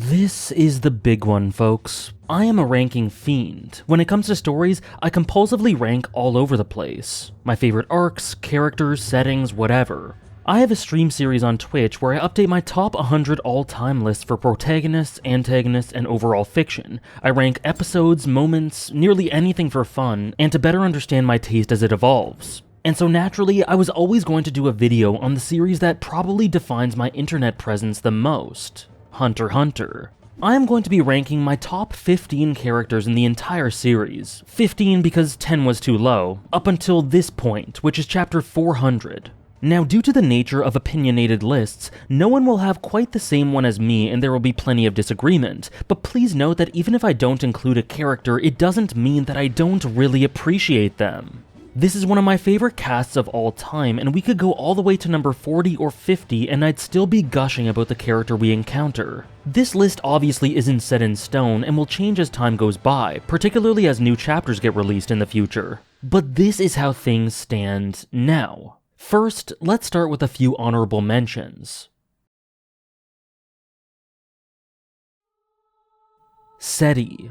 This is the big one, folks. I am a ranking fiend. When it comes to stories, I compulsively rank all over the place. My favorite arcs, characters, settings, whatever. I have a stream series on Twitch where I update my top 100 all-time lists for protagonists, antagonists, and overall fiction. I rank episodes, moments, nearly anything for fun, and to better understand my taste as it evolves. And so naturally, I was always going to do a video on the series that probably defines my internet presence the most. Hunter x Hunter. I am going to be ranking my top 15 characters in the entire series. 15 because 10 was too low, up until this point, which is chapter 400. Now, due to the nature of opinionated lists, no one will have quite the same one as me and there will be plenty of disagreement, but please note that even if I don't include a character, it doesn't mean that I don't really appreciate them. This is one of my favorite casts of all time, and we could go all the way to number 40 or 50 and I'd still be gushing about the character we encounter. This list obviously isn't set in stone and will change as time goes by, particularly as new chapters get released in the future. But this is how things stand now. First, let's start with a few honorable mentions. Seti.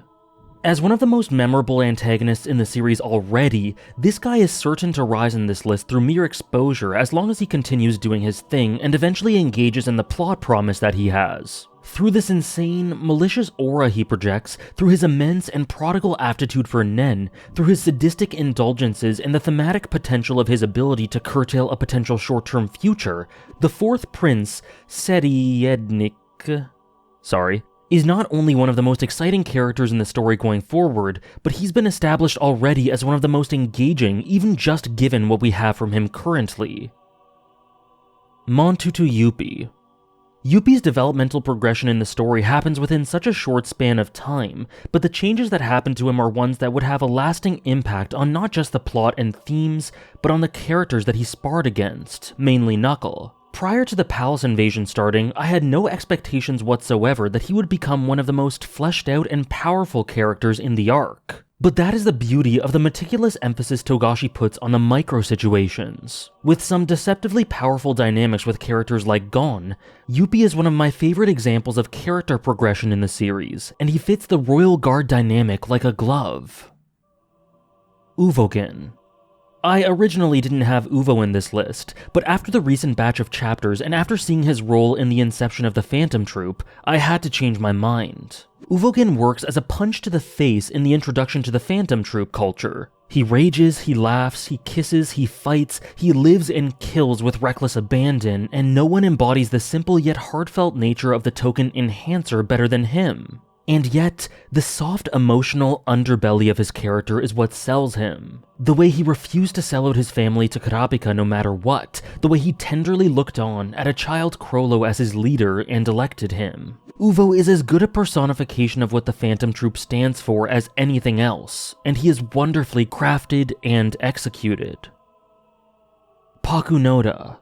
As one of the most memorable antagonists in the series already, this guy is certain to rise in this list through mere exposure as long as he continues doing his thing and eventually engages in the plot promise that he has. Through this insane, malicious aura he projects, through his immense and prodigal aptitude for Nen, through his sadistic indulgences and the thematic potential of his ability to curtail a potential short-term future, the fourth prince, Seti Ednik, is not only one of the most exciting characters in the story going forward, but he's been established already as one of the most engaging, even just given what we have from him currently. Montutu Youpi. Youpi's developmental progression in the story happens within such a short span of time, but the changes that happen to him are ones that would have a lasting impact on not just the plot and themes, but on the characters that he sparred against, mainly Knuckle. Prior to the palace invasion starting, I had no expectations whatsoever that he would become one of the most fleshed out and powerful characters in the arc. But that is the beauty of the meticulous emphasis Togashi puts on the micro situations. With some deceptively powerful dynamics with characters like Gon, Youpi is one of my favorite examples of character progression in the series, and he fits the Royal Guard dynamic like a glove. Uvogin. I originally didn't have Uvo in this list, but after the recent batch of chapters and after seeing his role in the inception of the Phantom Troop, I had to change my mind. Uvogin works as a punch to the face in the introduction to the Phantom Troop culture. He rages, he laughs, he kisses, he fights, he lives and kills with reckless abandon, and no one embodies the simple yet heartfelt nature of the token Enhancer better than him. And yet, the soft, emotional underbelly of his character is what sells him. The way he refused to sell out his family to Kurapika no matter what, the way he tenderly looked on at a child Chrollo as his leader and elected him. Uvo is as good a personification of what the Phantom Troop stands for as anything else, and he is wonderfully crafted and executed. Pakunoda.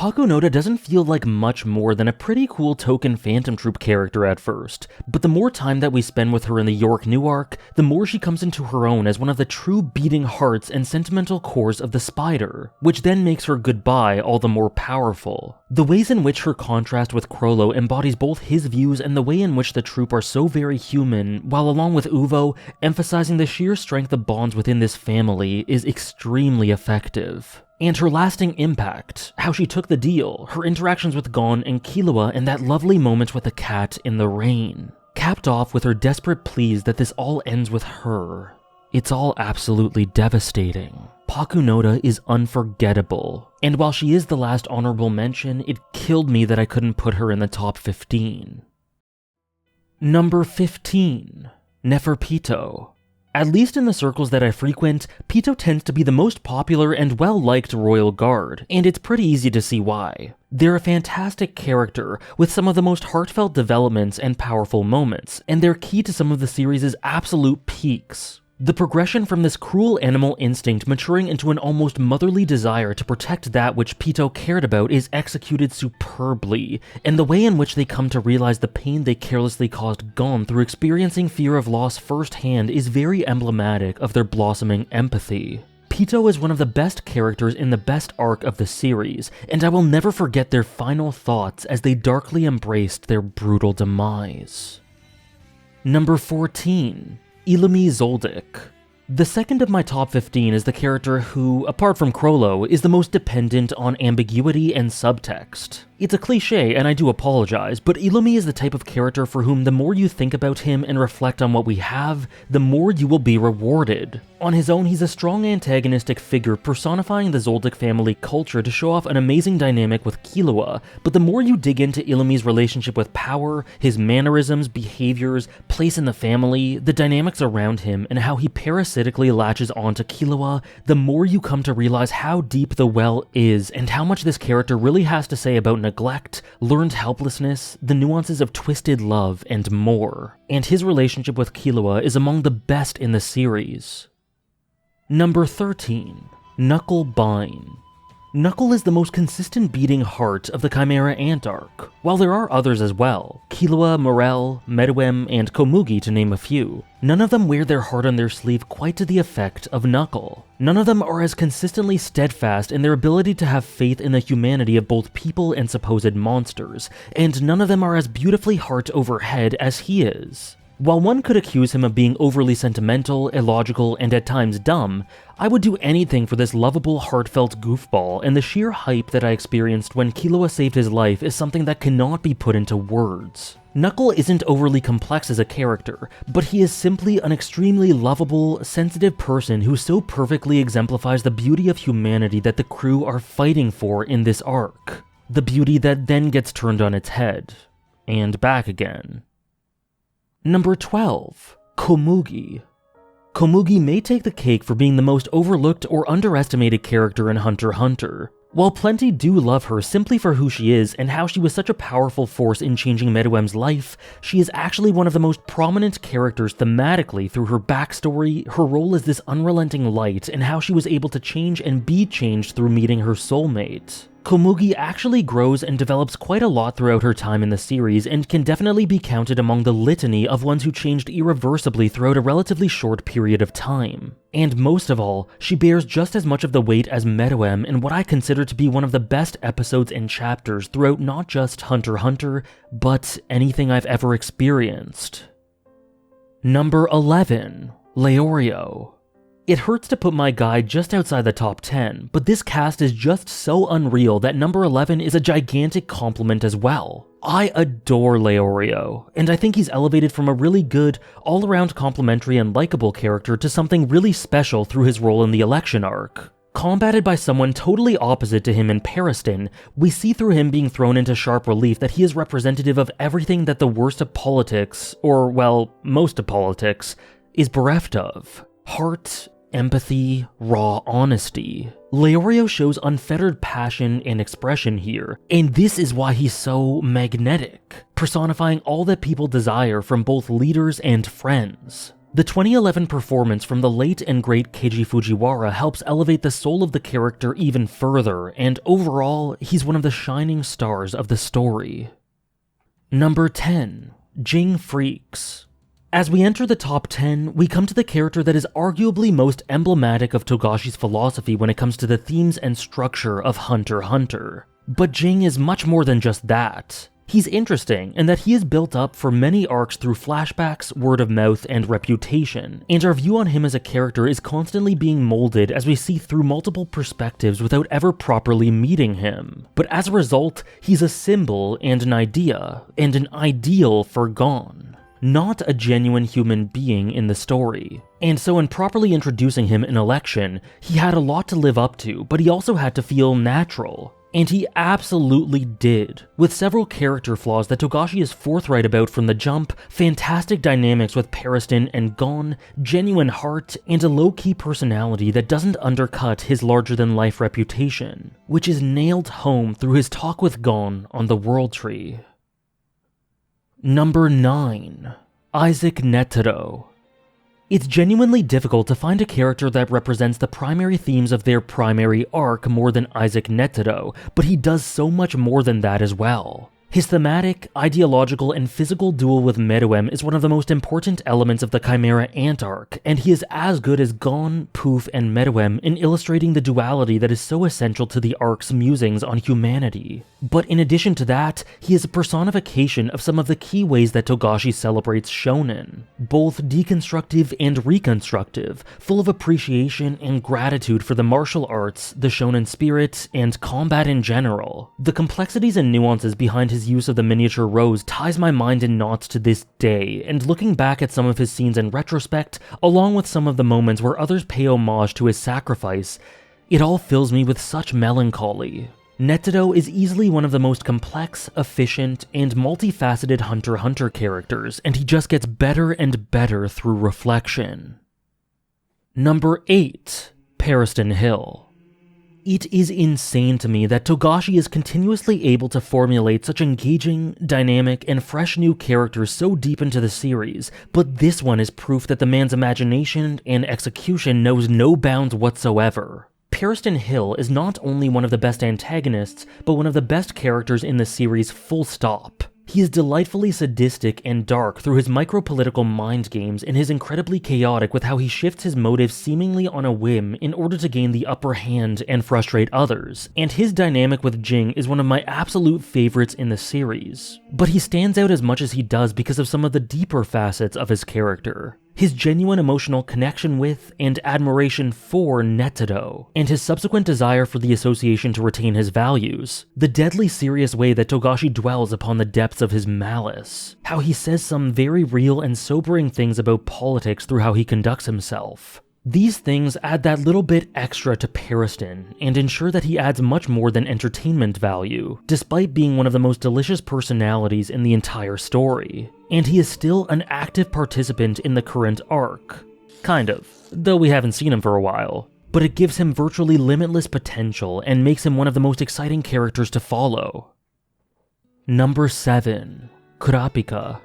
Pakunoda doesn't feel like much more than a pretty cool token Phantom Troop character at first, but the more time that we spend with her in the York New arc, the more she comes into her own as one of the true beating hearts and sentimental cores of the Spider, which then makes her goodbye all the more powerful. The ways in which her contrast with Chrollo embodies both his views and the way in which the troop are so very human, while along with Uvo, emphasizing the sheer strength of bonds within this family, is extremely effective. And her lasting impact, how she took the deal, her interactions with Gon and Killua, and that lovely moment with the cat in the rain. Capped off with her desperate pleas that this all ends with her. It's all absolutely devastating. Pakunoda is unforgettable, and while she is the last honorable mention, it killed me that I couldn't put her in the top 15. Number 15. Neferpito. At least in the circles that I frequent, Pito tends to be the most popular and well-liked Royal Guard, and it's pretty easy to see why. They're a fantastic character, with some of the most heartfelt developments and powerful moments, and they're key to some of the series' absolute peaks. The progression from this cruel animal instinct maturing into an almost motherly desire to protect that which Pito cared about is executed superbly, and the way in which they come to realize the pain they carelessly caused Gon through experiencing fear of loss firsthand is very emblematic of their blossoming empathy. Pito is one of the best characters in the best arc of the series, and I will never forget their final thoughts as they darkly embraced their brutal demise. Number 14. Ilumi Zoldyck. The second of my top 15 is the character who, apart from Chrollo, is the most dependent on ambiguity and subtext. It's a cliche, and I do apologize, but Ilumi is the type of character for whom the more you think about him and reflect on what we have, the more you will be rewarded. On his own, he's a strong antagonistic figure personifying the Zoldyck family culture to show off an amazing dynamic with Killua, but the more you dig into Ilumi's relationship with power, his mannerisms, behaviors, place in the family, the dynamics around him, and how he parasitically latches onto Killua, the more you come to realize how deep the well is and how much this character really has to say about neglect, learned helplessness, the nuances of twisted love, and more. And his relationship with Killua is among the best in the series. Number 13. Knuckle Bine. Knuckle is the most consistent beating heart of the Chimera Ant arc, while there are others as well, Killua, Morel, Meruem, and Komugi to name a few. None of them wear their heart on their sleeve quite to the effect of Knuckle. None of them are as consistently steadfast in their ability to have faith in the humanity of both people and supposed monsters, and none of them are as beautifully heart over head as he is. While one could accuse him of being overly sentimental, illogical, and at times dumb, I would do anything for this lovable, heartfelt goofball, and the sheer hype that I experienced when Killua saved his life is something that cannot be put into words. Knuckle isn't overly complex as a character, but he is simply an extremely lovable, sensitive person who so perfectly exemplifies the beauty of humanity that the crew are fighting for in this arc. The beauty that then gets turned on its head. And back again. Number 12. Komugi. Komugi may take the cake for being the most overlooked or underestimated character in Hunter x Hunter. While plenty do love her simply for who she is and how she was such a powerful force in changing Meruem's life, she is actually one of the most prominent characters thematically through her backstory, her role as this unrelenting light, and how she was able to change and be changed through meeting her soulmate. Komugi actually grows and develops quite a lot throughout her time in the series and can definitely be counted among the litany of ones who changed irreversibly throughout a relatively short period of time. And most of all, she bears just as much of the weight as Meruem in what I consider to be one of the best episodes and chapters throughout not just Hunter x Hunter, but anything I've ever experienced. Number 11. Leorio. It hurts to put my guy just outside the top 10, but this cast is just so unreal that number 11 is a gigantic compliment as well. I adore Leorio, and I think he's elevated from a really good, all-around complimentary and likable character to something really special through his role in the election arc. Combated by someone totally opposite to him in Pariston, we see through him being thrown into sharp relief that he is representative of everything that the worst of politics, or well, most of politics, is bereft of. Heart, empathy, raw honesty. Leorio shows unfettered passion and expression here, and this is why he's so magnetic, personifying all that people desire from both leaders and friends. The 2011 performance from the late and great Keiji Fujiwara helps elevate the soul of the character even further, and overall, he's one of the shining stars of the story. Number 10. Jing Freaks. As we enter the top 10, we come to the character that is arguably most emblematic of Togashi's philosophy when it comes to the themes and structure of Hunter x Hunter. But Jing is much more than just that. He's interesting in that he is built up for many arcs through flashbacks, word of mouth, and reputation, and our view on him as a character is constantly being molded as we see through multiple perspectives without ever properly meeting him. But as a result, he's a symbol and an idea, and an ideal for Gon. Not a genuine human being in the story. And so in properly introducing him in Election, he had a lot to live up to, but he also had to feel natural. And he absolutely did, with several character flaws that Togashi is forthright about from the jump, fantastic dynamics with Pariston and Gon, genuine heart, and a low-key personality that doesn't undercut his larger-than-life reputation, which is nailed home through his talk with Gon on the World Tree. Number 9. Isaac Netero. It's genuinely difficult to find a character that represents the primary themes of their primary arc more than Isaac Netero, but he does so much more than that as well. His thematic, ideological, and physical duel with Meruem is one of the most important elements of the Chimera Ant arc, and he is as good as Gon, Poof, and Meruem in illustrating the duality that is so essential to the arc's musings on humanity. But in addition to that, he is a personification of some of the key ways that Togashi celebrates shonen, both deconstructive and reconstructive, full of appreciation and gratitude for the martial arts, the shonen spirit, and combat in general. The complexities and nuances behind his use of the miniature rose ties my mind in knots to this day, and looking back at some of his scenes in retrospect, along with some of the moments where others pay homage to his sacrifice, it all fills me with such melancholy. Netero is easily one of the most complex, efficient, and multifaceted Hunter x Hunter characters, and he just gets better and better through reflection. Number 8. Pariston Hill. It is insane to me that Togashi is continuously able to formulate such engaging, dynamic, and fresh new characters so deep into the series, but this one is proof that the man's imagination and execution knows no bounds whatsoever. Pariston Hill is not only one of the best antagonists, but one of the best characters in the series full stop. He is delightfully sadistic and dark through his micro-political mind games and is incredibly chaotic with how he shifts his motives seemingly on a whim in order to gain the upper hand and frustrate others, and his dynamic with Jing is one of my absolute favorites in the series. But he stands out as much as he does because of some of the deeper facets of his character. His genuine emotional connection with and admiration for Netero, and his subsequent desire for the association to retain his values, the deadly serious way that Togashi dwells upon the depths of his malice, how he says some very real and sobering things about politics through how he conducts himself. These things add that little bit extra to Pariston, and ensure that he adds much more than entertainment value, despite being one of the most delicious personalities in the entire story. And he is still an active participant in the current arc. Kind of, though we haven't seen him for a while. But it gives him virtually limitless potential and makes him one of the most exciting characters to follow. Number 7. Kurapika.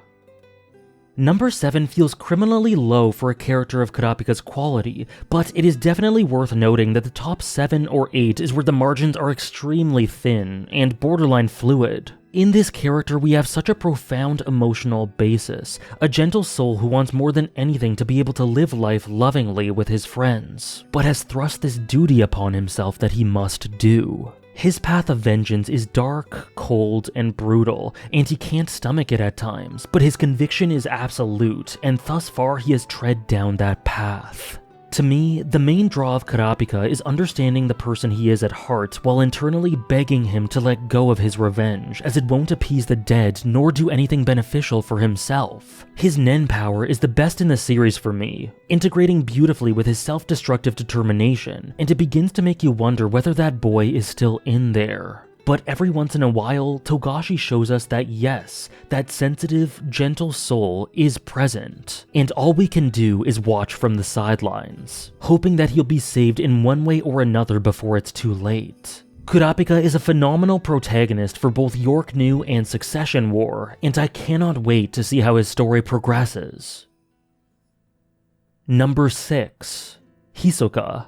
Number 7 feels criminally low for a character of Kurapika's quality, but it is definitely worth noting that the top 7 or 8 is where the margins are extremely thin and borderline fluid. In this character, we have such a profound emotional basis, a gentle soul who wants more than anything to be able to live life lovingly with his friends, but has thrust this duty upon himself that he must do. His path of vengeance is dark, cold, and brutal, and he can't stomach it at times, but his conviction is absolute, and thus far he has tread down that path. To me, the main draw of Kurapika is understanding the person he is at heart while internally begging him to let go of his revenge, as it won't appease the dead nor do anything beneficial for himself. His Nen power is the best in the series for me, integrating beautifully with his self-destructive determination, and it begins to make you wonder whether that boy is still in there. But every once in a while, Togashi shows us that yes, that sensitive, gentle soul is present, and all we can do is watch from the sidelines, hoping that he'll be saved in one way or another before it's too late. Kurapika is a phenomenal protagonist for both York New and Succession War, and I cannot wait to see how his story progresses. Number 6. Hisoka.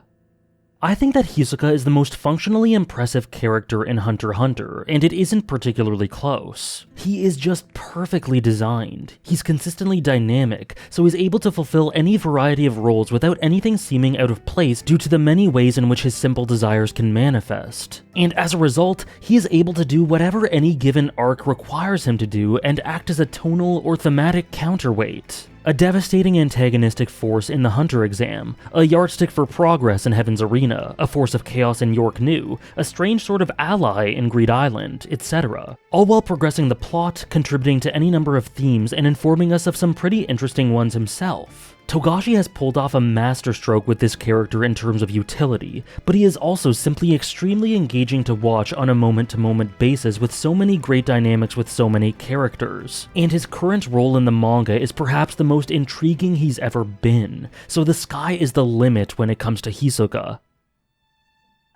I think that Hisoka is the most functionally impressive character in Hunter x Hunter, and it isn't particularly close. He is just perfectly designed. He's consistently dynamic, so he's able to fulfill any variety of roles without anything seeming out of place due to the many ways in which his simple desires can manifest. And as a result, he is able to do whatever any given arc requires him to do and act as a tonal or thematic counterweight. A devastating antagonistic force in the Hunter exam, a yardstick for progress in Heaven's Arena, a force of chaos in York New, a strange sort of ally in Greed Island, etc. All while progressing the plot, contributing to any number of themes, and informing us of some pretty interesting ones himself. Togashi has pulled off a masterstroke with this character in terms of utility, but he is also simply extremely engaging to watch on a moment-to-moment basis with so many great dynamics with so many characters. And his current role in the manga is perhaps the most intriguing he's ever been, so the sky is the limit when it comes to Hisoka.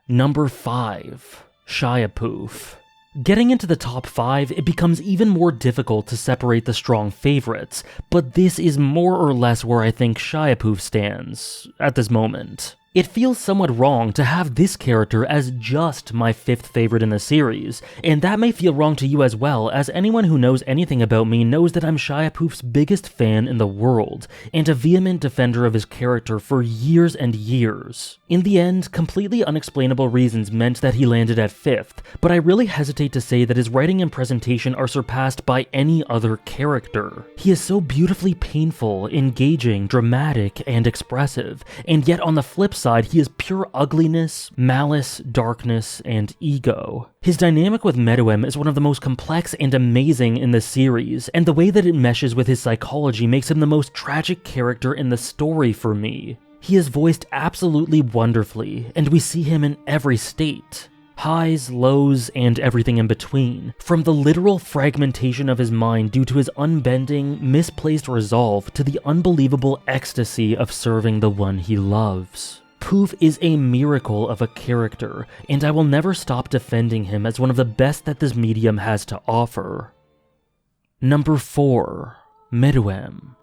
Number 5. Shiapoof. Getting into the top 5, it becomes even more difficult to separate the strong favorites, but this is more or less where I think Shiapoof stands at this moment. It feels somewhat wrong to have this character as just my 5th favorite in the series, and that may feel wrong to you as well, as anyone who knows anything about me knows that I'm Shia Puph's biggest fan in the world, and a vehement defender of his character for years and years. In the end, completely unexplainable reasons meant that he landed at 5th, but I really hesitate to say that his writing and presentation are surpassed by any other character. He is so beautifully painful, engaging, dramatic, and expressive, and yet on the flip side, he is pure ugliness, malice, darkness, and ego. His dynamic with Meruem is one of the most complex and amazing in the series, and the way that it meshes with his psychology makes him the most tragic character in the story for me. He is voiced absolutely wonderfully, and we see him in every state. Highs, lows, and everything in between, from the literal fragmentation of his mind due to his unbending, misplaced resolve to the unbelievable ecstasy of serving the one he loves. Poof is a miracle of a character, and I will never stop defending him as one of the best that this medium has to offer. Number 4. Meruem.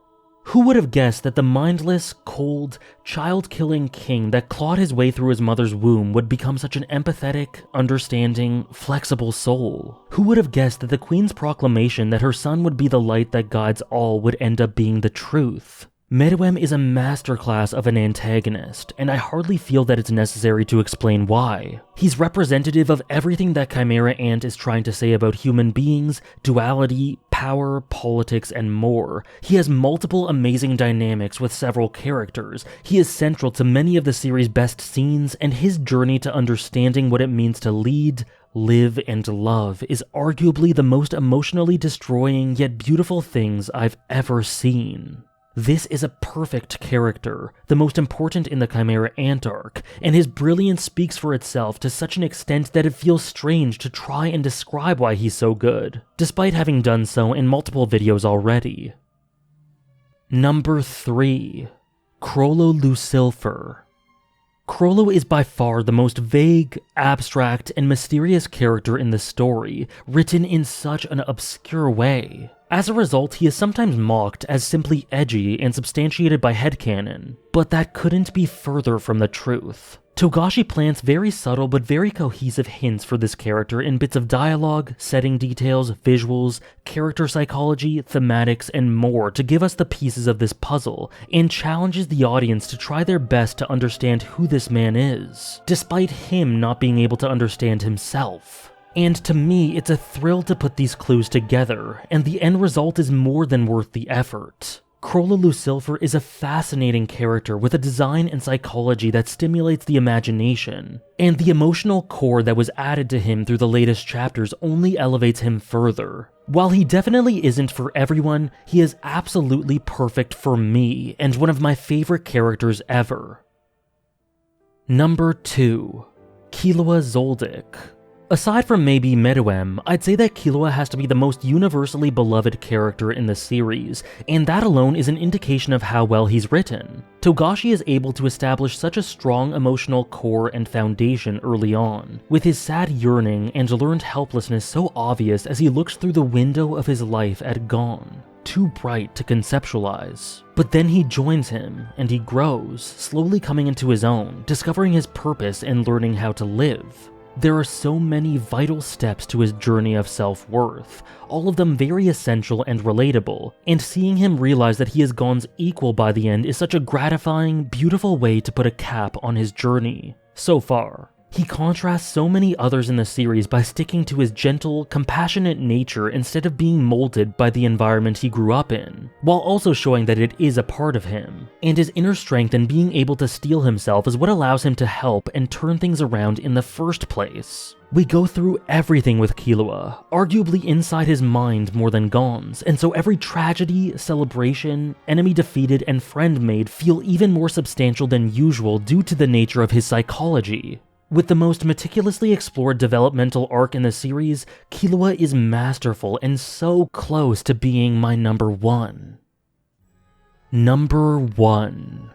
Who would have guessed that the mindless, cold, child-killing king that clawed his way through his mother's womb would become such an empathetic, understanding, flexible soul? Who would have guessed that the queen's proclamation that her son would be the light that guides all would end up being the truth? Meruem is a masterclass of an antagonist, and I hardly feel that it's necessary to explain why. He's representative of everything that Chimera Ant is trying to say about human beings, duality, power, politics, and more. He has multiple amazing dynamics with several characters. He is central to many of the series' best scenes, and his journey to understanding what it means to lead, live, and love is arguably the most emotionally destroying yet beautiful things I've ever seen. This is a perfect character, the most important in the Chimera Ant arc, and his brilliance speaks for itself to such an extent that it feels strange to try and describe why he's so good, despite having done so in multiple videos already. Number 3. Chrollo Lucifer. Chrollo is by far the most vague, abstract, and mysterious character in the story, written in such an obscure way. As a result, he is sometimes mocked as simply edgy and substantiated by headcanon, but that couldn't be further from the truth. Togashi plants very subtle but very cohesive hints for this character in bits of dialogue, setting details, visuals, character psychology, thematics, and more to give us the pieces of this puzzle, and challenges the audience to try their best to understand who this man is, despite him not being able to understand himself. And to me, it's a thrill to put these clues together, and the end result is more than worth the effort. Chrollo Lucifer is a fascinating character with a design and psychology that stimulates the imagination, and the emotional core that was added to him through the latest chapters only elevates him further. While he definitely isn't for everyone, he is absolutely perfect for me, and one of my favorite characters ever. Number 2. Killua Zoldyck. Aside from maybe Meruem, I'd say that Killua has to be the most universally beloved character in the series, and that alone is an indication of how well he's written. Togashi is able to establish such a strong emotional core and foundation early on, with his sad yearning and learned helplessness so obvious as he looks through the window of his life at Gon. Too bright to conceptualize. But then he joins him, and he grows, slowly coming into his own, discovering his purpose and learning how to live. There are so many vital steps to his journey of self-worth, all of them very essential and relatable, and seeing him realize that he is Gon's equal by the end is such a gratifying, beautiful way to put a cap on his journey. So far. He contrasts so many others in the series by sticking to his gentle, compassionate nature instead of being molded by the environment he grew up in, while also showing that it is a part of him. And his inner strength and being able to steel himself is what allows him to help and turn things around in the first place. We go through everything with Killua, arguably inside his mind more than Gon's, and so every tragedy, celebration, enemy defeated, and friend made feel even more substantial than usual due to the nature of his psychology. With the most meticulously explored developmental arc in the series, Killua is masterful and so close to being my number 1. Number 1.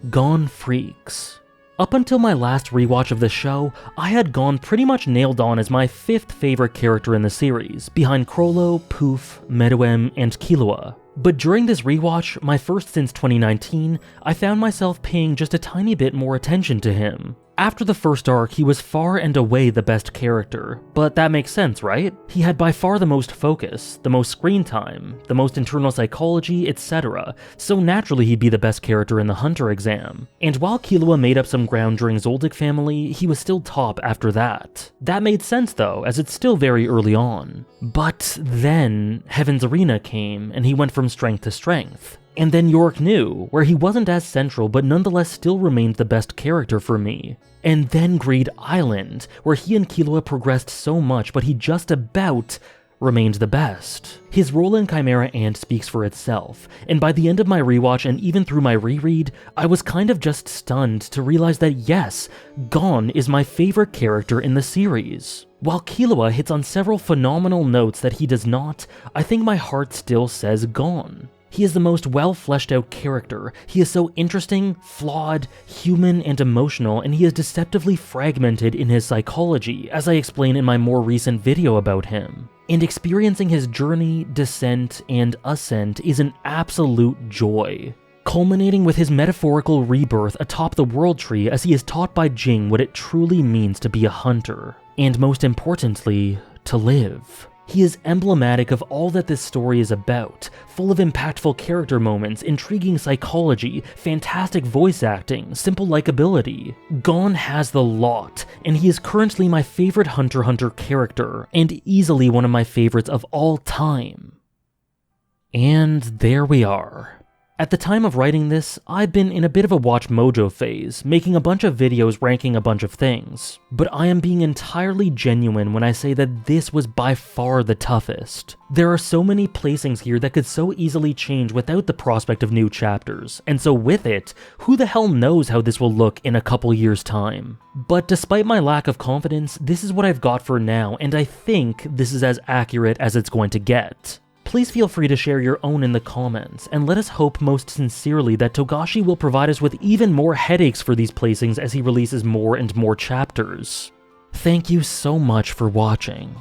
Gon Freaks. Up until my last rewatch of the show, I had Gon pretty much nailed on as my 5th favorite character in the series, behind Chrollo, Poof, Meruem, and Killua. But during this rewatch, my first since 2019, I found myself paying just a tiny bit more attention to him. After the first arc, he was far and away the best character, but that makes sense, right? He had by far the most focus, the most screen time, the most internal psychology, etc., so naturally he'd be the best character in the Hunter exam. And while Killua made up some ground during Zoldyck Family, he was still top after that. That made sense though, as it's still very early on. But then, Heaven's Arena came, and he went from strength to strength. And then York New, where he wasn't as central but nonetheless still remained the best character for me. And then Greed Island, where he and Killua progressed so much but he just about remained the best. His role in Chimera Ant speaks for itself, and by the end of my rewatch and even through my reread, I was kind of just stunned to realize that yes, Gon is my favorite character in the series. While Killua hits on several phenomenal notes that he does not, I think my heart still says Gon. He is the most well-fleshed out character. He is so interesting, flawed, human, and emotional, and he is deceptively fragmented in his psychology, as I explain in my more recent video about him. And experiencing his journey, descent, and ascent is an absolute joy, culminating with his metaphorical rebirth atop the World Tree as he is taught by Jing what it truly means to be a hunter, and most importantly, to live. He is emblematic of all that this story is about, full of impactful character moments, intriguing psychology, fantastic voice acting, simple likability. Gon has the lot, and he is currently my favorite Hunter x Hunter character, and easily one of my favorites of all time. And there we are. At the time of writing this, I've been in a bit of a watch mojo phase, making a bunch of videos ranking a bunch of things. But I am being entirely genuine when I say that this was by far the toughest. There are so many placings here that could so easily change without the prospect of new chapters, and so with it, who the hell knows how this will look in a couple years' time. But despite my lack of confidence, this is what I've got for now, and I think this is as accurate as it's going to get. Please feel free to share your own in the comments, and let us hope most sincerely that Togashi will provide us with even more headaches for these placings as he releases more and more chapters. Thank you so much for watching.